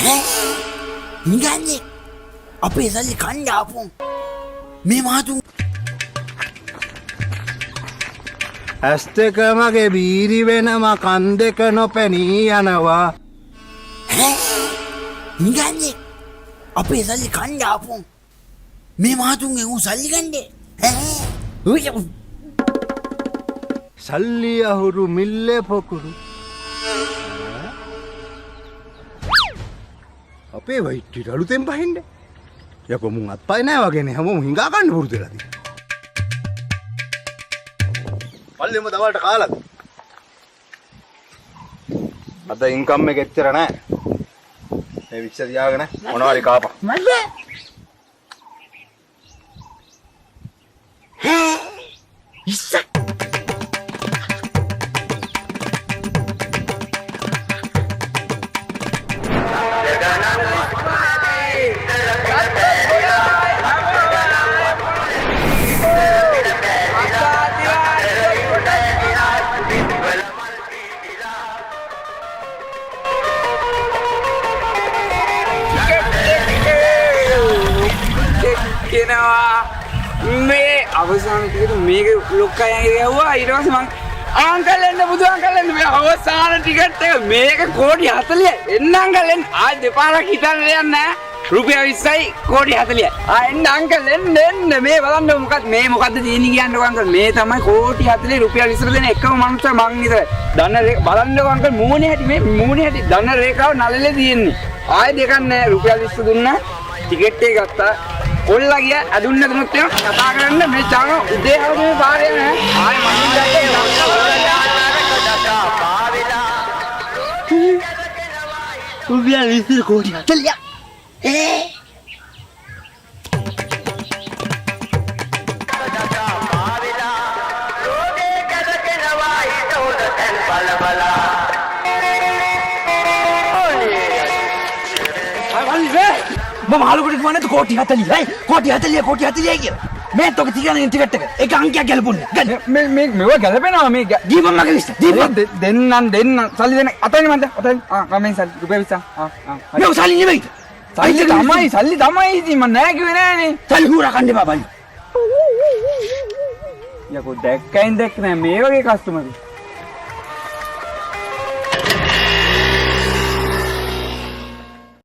නිගන්නේ අපේ සල්ලි කණ්ඩ ආපු මේ මහතුන් ඇස් දෙක මගේ බීරි වෙනම කන් දෙක නොපෙනී යනවා. නිගන්නේ අපේ සල්ලි කණ්ඩ ආපු මේ මහතුන්ගෙන් ඌ සල්ලි ගන්නේ. සල්ලි අහුරු මිල්ලේ පොකුරු. අපේ වයිට්ටිට අලුතෙන් පහින්ද යකෝ මුන් අත්පය නෑ වගේනේ හැමෝම හිඟා ගන්න පුරුදු වෙලා තියෙනවා. පල්ලෙම දවල්ට කාලාද? අද ඉන්කම් එක එච්චර නෑ. මේ වික්ෂ තියාගෙන මොනවාරි කාපන්. මල්ල ඉස්ස මේ අවසාන ටිකට මේක ලොක්කයන්ගේ ගැව්වා ඊට පස්සේ මං අංකල් එන්න බුදු අංකල් එන්න මේ අවසාන ටිකට් එක මේක කෝටි 40 එන්න අංකල් එන්න ආ දෙපාරක් හිතන්න දෙයක් නැහැ රුපියල් 20යි කෝටි 40යි ආ එන්න අංකල් එන්න මේ බලන්න මොකද්ද තියෙන්නේ කියන්නකෝ අංකල් මේ තමයි කෝටි 40 රුපියල් 20 දෙන එකම මනුස්සයා මං විතරයි දන්න බලන්නකෝ අංකල් මූණේ හැටි දන්න රේඛාව නළලේ තියෙන්නේ ආයෙ දෙකක් නැහැ රුපියල් 20 දුන්නා ටිකට් එක ගත්තා කොල්ලා ගියා අදුන්න දුන්නත් කතා කරන්න මේ චාන උදේ හවසේ පාරේ නෑ ආයි මම රුපියල් 20 කෝටි 40 මම හලුකට වුණාද කෝටි 40යි කෝටි 40 කියලා මේ තෝක තියන ටිකට් එක ඒක අංකයක් ගැලපුන්නේ ගන්න මේ මේව ගැලපෙනවා මේ දීපන් මගේ ලිස්ට් දීපන් දෙන්න සල්ලි දෙන්න අතයි මන්ද අතයි මම සල්ලි රුපියල් 20 මේ සල්ලි නෙවෙයි සල්ලි තමයි ඉතින් මම නෑ කිව්වේ නෑනේ සල්ලි හුරා කන්නේ බබයි යකෝ දැක්කයින් දැක්ක නෑ මේ වගේ කස්ටමර්